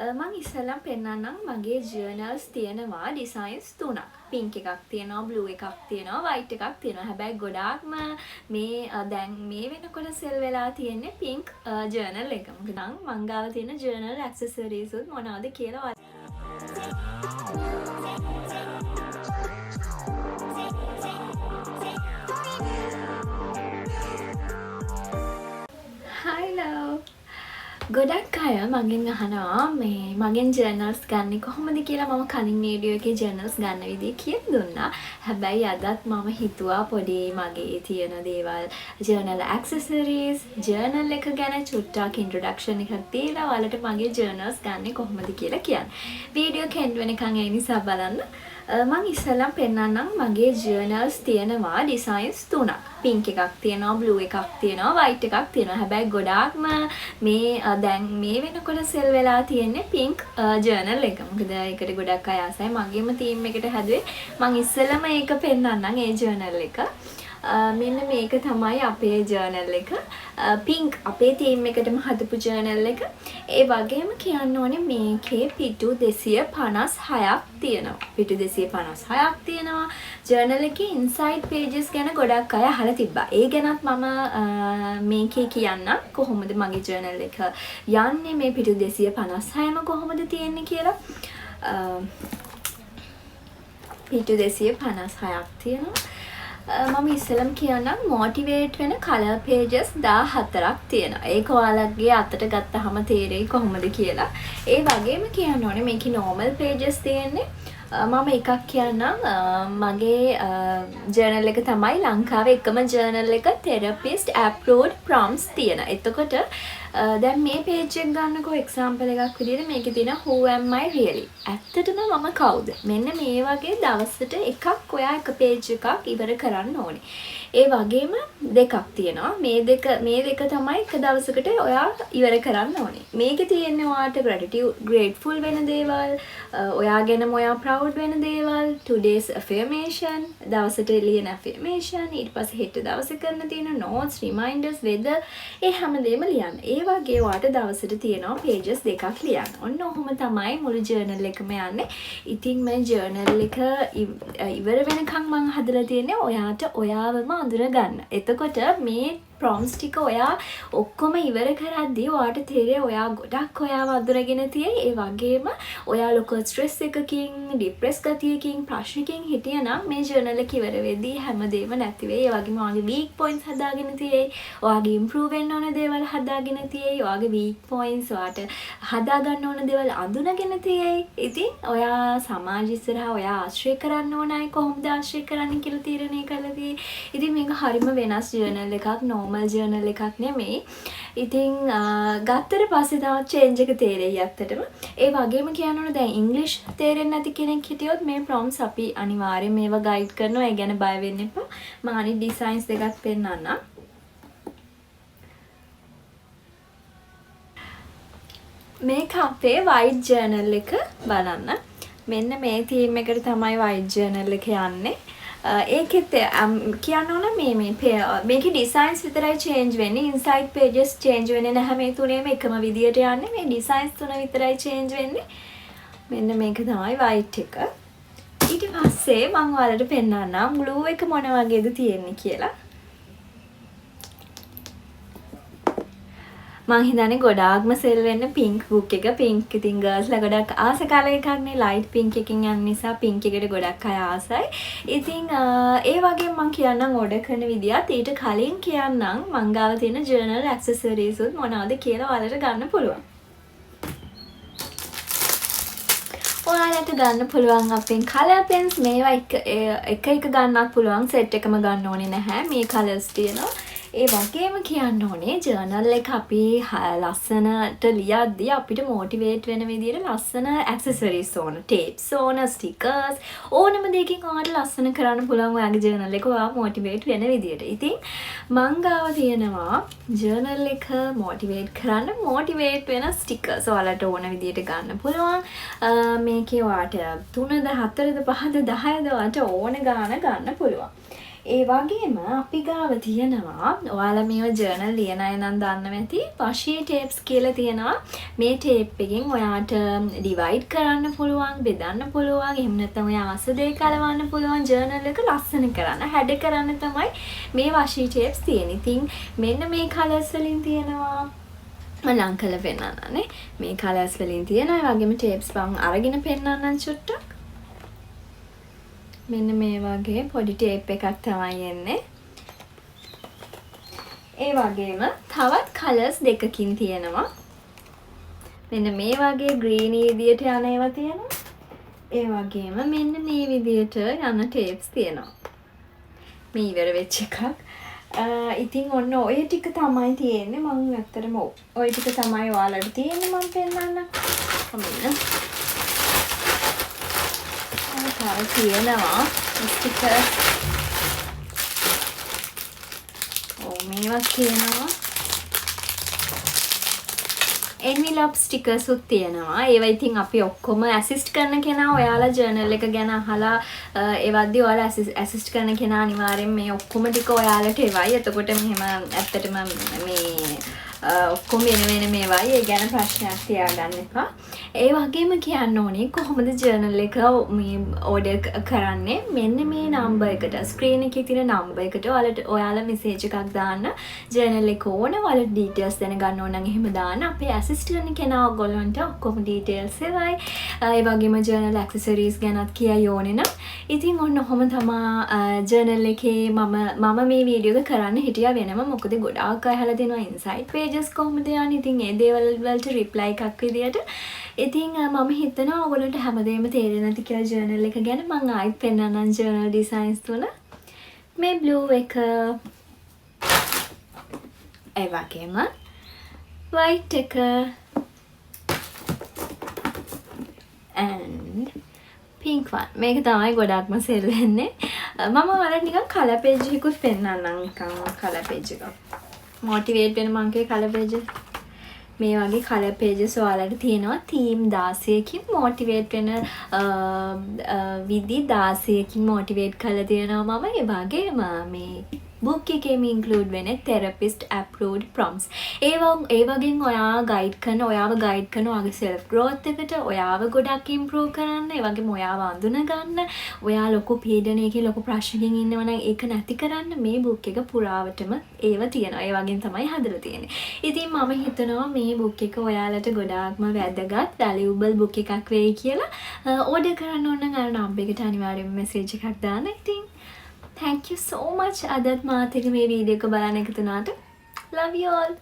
මං ඉස්සෙල්ලම පෙන්නන්නම් මගේ ජර්නල්ස් තියෙනවා ඩිසයින්ස් තුනක්. පින්ක් එකක් තියෙනවා, බ්ලූ එකක් තියෙනවා, වයිට් එකක් තියෙනවා. හැබැයි ගොඩාක්ම මේ දැන් මේ වෙනකොට සෙල් වෙලා තියෙන්නේ පින්ක් ජර්නල් එක. මොකද මං ගාව තියෙන ජර්නල් ඇක්සසරිස් උත් මොනවද කියලා Hello. ගොඩක් අය මගෙන් අහනවා මේ මගෙන් ජර්නල්ස් ගන්න කොහොමද කියලා. මම කලින් වීඩියෝ එකේ ජර්නල්ස් ගන්න විදිහ කියලා දුන්නා. හැබැයි අදත් මම හිතුවා පොඩි මගේ තියෙන දේවල් ජර්නල් ඇක්සසරිස් ජර්නල් එක ගැන චුට්ටක් ඉන්ට්‍රොඩක්ෂන් එකක් දීලා ඔයාලට මගේ ජර්නල්ස් ගන්න කොහොමද කියලා කියන්න. වීඩියෝ එක එන්ඩ් වෙනකන් ඒ නිසා බලන්න. මං ඉස්සෙල්ලම පෙන්නන්නම් මගේ ජර්නල්ස් තියෙනවා ඩිසයින්ස් තුනක්. පින්ක් එකක් තියෙනවා, බ්ලූ එකක් තියෙනවා, වයිට් එකක් තියෙනවා. හැබැයි ගොඩාක්ම මේ දැන් මේ වෙනකොට සෙල් වෙලා තියෙන්නේ පින්ක් ජර්නල් එක. මොකද ඒකට ගොඩක් අය ආසයි. මගේම තීම් එකට හැදුවේ මං ඉස්සෙල්ලම ඒක පෙන්නන්නම් ඒ ජර්නල් එක. මෙන්න මේක තමයි අපේ ජර්නල් එක. පින්ක් අපේ තීම් එකටම හදපු ජර්නල් එක. ඒ වගේම කියන්න ඕනේ මේකේ පිටු 256ක් තියෙනවා. පිටු 256ක් තියෙනවා. ජර්නල් එකේ ඉන්සයිඩ් පේජස් ගැන ගොඩක් අය අහලා තිබ්බා. ඒ ගැනත් මම මේකේ කියන්නම් කොහොමද මගේ ජර්නල් එක යන්නේ, මේ පිටු 256ම කොහොමද තියෙන්නේ කියලා. පිටු 256ක් තියෙනවා. මම ඉස්සෙල්ලම කියන්නම් මොටිවේට් වෙන කලර් පේජස් 14ක් තියෙනවා. ඒක ඔයාලගේ අතට ගත්තාම තේරෙයි කොහොමද කියලා. ඒ වගේම කියන්න ඕනේ මේකේ normal pages තියෙන්නේ. මම එකක් කියන්නම් මගේ ජර්නල් එක තමයි ලංකාවේ එකම ජර්නල් එක therapist approved prompts තියෙන. එතකොට දැන් මේ page එක ගන්නකෝ example එකක් විදිහට මේකේ තියෙන who am I really? ඇත්තටම මම කවුද? මෙන්න මේ වගේ දවසට එකක් ඔයා එක page එකක් ඉවර කරන්න ඕනේ. ඒ වගේම දෙකක් තියෙනවා. මේ දෙක තමයි එක දවසකට ඔයා ඉවර කරන්න ඕනේ. මේකේ තියෙන්නේ ඔයාට grateful වෙන දේවල්, ඔයා ගැනම ඔයා proud වෙන දේවල්, today's affirmation, දවසට ලියන affirmation, ඊට පස්සේ හෙට දවසේ කරන්න තියෙන notes, reminders, weather, ඒ හැමදේම ලියන්න. ඒ වගේ ඔයාට දවසට තියෙනවා pages දෙකක් ලියන්න. ඔන්න ඔහොම තමයි මුළු journal එකම යන්නේ. ඉතින් මේ journal එක ඉවර වෙනකන් මම හදලා තියෙන්නේ ඔයාට ඔයාවම අඳුර ගන්න. එතකොට මේ prompts ටික ඔයා ඔක්කොම ඉවර කරද්දී ඔයාට තේරෙයි ඔයා ගොඩක් ඔයාව අඳුරගෙන තියෙයි. ඒ වගේම ඔයා ලොකු ස්ට්‍රෙස් එකකින්, ડિප්‍රෙස් ගතියකින්, ප්‍රශ්නකින් හිටියනම් මේ ජර්නල් එක ඉවර වෙද්දී හැමදේම නැති වෙයි. ඒ වගේම ඔයාගේ weak points හදාගෙන තියෙයි. ඔයාගේ improve වෙන්න ඕන දේවල් හදාගෙන තියෙයි. ඔයාගේ weak points ඔයාට හදා ගන්න ඕන දේවල් අඳුනගෙන තියෙයි. ඉතින් ඔයා සමාජ ඉස්සරහා ඔයා ආශ්‍රය කරන්න ඕනයි කොහොමද ආශ්‍රය කරන්න කියලා තීරණය කරලා තියෙයි. ඉතින් මේක හරිම වෙනස් ජර්නල් එකක්. normal journal එකක් නෙමෙයි. ඉතින් ගත්තට පස්සේ තමයි change එක තේරෙයි ඇත්තටම. ඒ වගේම කියන්න ඕන දැන් English තේරෙන්නේ නැති කෙනෙක් හිටියොත් මේ prompts අපි අනිවාර්යයෙන් මේවා guide කරනවා. ඒ ගැන බය වෙන්න එපා. මම අනිත් designs දෙකක් පෙන්නන්නම්. මේක අපේ white journal එක බලන්න. මෙන්න මේ theme එකට තමයි white journal එක යන්නේ. ඒකෙත් කියන්න ඕන මේකේ ඩිසයින්ස් විතරයි චේන්ජ් වෙන්නේ. ඉන්සයිඩ් පේජස් චේන්ජ් වෙන්නේ නැහැ. මේ තුනේම එකම විදියට යන්නේ. මේ ඩිසයින්ස් තුන විතරයි චේන්ජ් වෙන්නේ. මෙන්න මේක තමයි වයිට් එක. ඊට පස්සේ මම ඔයාලට පෙන්නන්නම් බ්ලූ එක මොන වගේද තියෙන්නේ කියලා. මං හිතන්නේ ගොඩාක්ම සෙල් වෙන්න පින්ක් බුක් එක. පින්ක් ඉතින් ගර්ල්ස්ලා ගොඩක් ආස කලර් එකක් නේ. ලයිට් පින්ක් එකකින් යන නිසා පින්ක් එකට ගොඩක් අය ආසයි. ඉතින් ඒ වගේම මං කියන්නම් ඕඩර් කරන විදිහත්. ඊට කලින් කියන්නම් මං ගාව තියෙන ජර්නල් ඇක්සසරිස් උත් මොනවද කියලා ඔයාලට ගන්න පුළුවන්. ඔයාලට ගන්න පුළුවන් අපෙන් කලර් පෙන්ස් මේවා එක ගන්නත් පුළුවන්. සෙට් එකම ගන්න ඕනේ නැහැ. මේ කලර්ස් තියෙනවා. ඒ වගේම කියන්න ඕනේ ජර්නල් එක අපි ලස්සනට ලියද්දී අපිට මොටිවේට් වෙන විදිහට ලස්සන ඇක්සසරිස් ඕන. ටේප්ස් ඕන, ස්ටිකර්ස් ඕනම දෙයකින් ඔයාලට ලස්සන කරන්න පුළුවන් ඔයාගේ ජර්නල් එක ඔයා මොටිවේට් වෙන විදිහට. ඉතින් මං ගාව තියෙනවා ජර්නල් එක මොටිවේට් කරන්න මොටිවේට් වෙන ස්ටිකර්ස් ඔයාලට ඕන විදිහට ගන්න පුළුවන්. මේකේ ඔයාට 3ද 4ද 5ද 10ද ඔයාලට ඕන ගාන ගන්න පුළුවන්. ඒ වගේම අපි ගාව තියෙනවා ඔයාලා මේව ජර්නල් ලියන අය නම් දන්නවා ඇති washi tapes කියලා තියෙනවා. මේ tape එකෙන් ඔයාට divide කරන්න පුළුවන්, බෙදන්න පුළුවන්. එහෙම නැත්නම් ඔයා ආස දෙක කලවන්න පුළුවන් ජර්නල් එක ලස්සන කරන්න, හැඩ කරන්න තමයි මේ washi tapes තියෙන්නේ. ඉතින් මෙන්න මේ colours වලින් තියෙනවා. මම ලං කරලා පෙන්නන්නනේ. මේ colours වලින් තියෙනවා. ඒ වගේම tapes මම අරගෙන පෙන්නන්නම් චුට්ටක්. මෙන්න මේ වගේ පොඩි tape එකක් තමයි එන්නේ. ඒ වගේම තවත් colours දෙකකින් තියෙනවා. මෙන්න මේ වගේ green විදියට යන ඒවා තියෙනවා. ඒ වගේම මෙන්න මේ විදියට යන tapes තියෙනවා. මේ ඉවර වෙච්ච එකක්. ඉතින් ඔන්න ඔය ටික තමයි තියෙන්නේ. මම ඇත්තටම ඔය ටික තමයි ඔයාලට තියෙන්නේ මම පෙන්නන්න. මෙන්න තව තියෙනවා ස්ටිකර්. මේවත් තියෙනවා. envelope stickers උත් තියෙනවා. ඒවා ඉතින් අපි ඔක්කොම assist කරන කෙනා ඔයාලා journal එක ගැන අහලා ඒවද්දි ඔයාලා assist කරන කෙනා අනිවාර්යෙන් මේ ඔක්කොම ටික ඔයාලට එවයි. එතකොට මෙහෙම ඇත්තටම මේ ඔක්කොම වෙන මේවායි. ඒ ගැන ප්‍රශ්නයක් තියාගන්න එපා. ඒ වගේම කියන්න ඕනේ කොහොමද ජර්නල් එක මේ ඕඩර් කරන්නේ. මෙන්න මේ නම්බර් එකට ස්ක්‍රීන් එකේ තියෙන නම්බර් එකට ඔයාලා මෙසේජ් එකක් දාන්න. ජර්නල් එක ඕන ඔයාලා ඩීටේල්ස් දැනගන්න ඕන නම් එහෙම දාන්න. අපේ ඇසිස්ට් කරන කෙනා ඔයගොල්ලන්ට ඔක්කොම ඩීටේල්ස් එවයි. ඒ වගේම ජර්නල් ඇක්සසරිස් ගැනත් කියයි ඕනේ නම්. ඉතින් ඔන්න ඔහොම තමයි ජර්නල් එකේ මම මේ වීඩියෝ එක කරන්න හිටියා වෙනම. මොකද ගොඩාක් අය අහලා දෙනවා ඉන්සයිට් පේජස් කොහොමද යන්නේ. ඉතින් ඒ දේවල් වලට රිප්ලයි එකක් විදියට ඉතින් මම හිතනවා ඔයගොල්ලන්ට හැමදේම තේරෙන්නේ නැති කියලා ජර්නල් එක ගැන. මම ආයෙත් පෙන්නන්නම් ජර්නල් ඩිසයින්ස් තුන. මේ බ්ලූ එක ඒ වගේම white එක and pink one. මේක තමයි ගොඩක්ම සෙල් වෙන්නේ. මම ඔයාලට නිකන් කලර් පේජ් එකකුත් පෙන්නන්නම්. නිකන් කලර් පේජ් එකක්. මොටිවේට් වෙන මංගේ කලර් පේජ් එක. මේ වගේ කලර් පේජස් ඔයාලට තියෙනවා. තීම් 16කින් මොටිවේට් වෙන විදි 16කින් මොටිවේට් කරලා තියෙනවා මම. ඒ වගේම මේ බුක් එකේම ඉන්ක්ලූඩ් වෙන්නේ therapist approved prompts. ඒ වගේම ඔයාව ගයිඩ් කරන ඔයාගේ self growth එකට ඔයාව ගොඩක් improve කරන්න. ඒ වගේම ඔයාව අඳුන ගන්න. ඔයා ලොකු පීඩනයකින් ලොකු ප්‍රශ්නකින් ඉන්නව නම් ඒක නැති කරන්න මේ බුක් එක පුරාවටම ඒව තියෙනවා. ඒ වගේම තමයි හදලා තියෙන්නේ. ඉතින් මම හිතනවා මේ බුක් එක ඔයාලට ගොඩාක්ම වැදගත් valuable බුක් එකක් වෙයි කියලා. ඕඩර් කරන්න ඕන නම් අර නම්බර් එකට අනිවාර්යෙන්ම මෙසේජ් එකක් දාන්න. ඉතින් thank you so much අදත් මාත් එක්ක මේ වීඩියෝ එක බලන්න එකතු වුණාට. Love you all.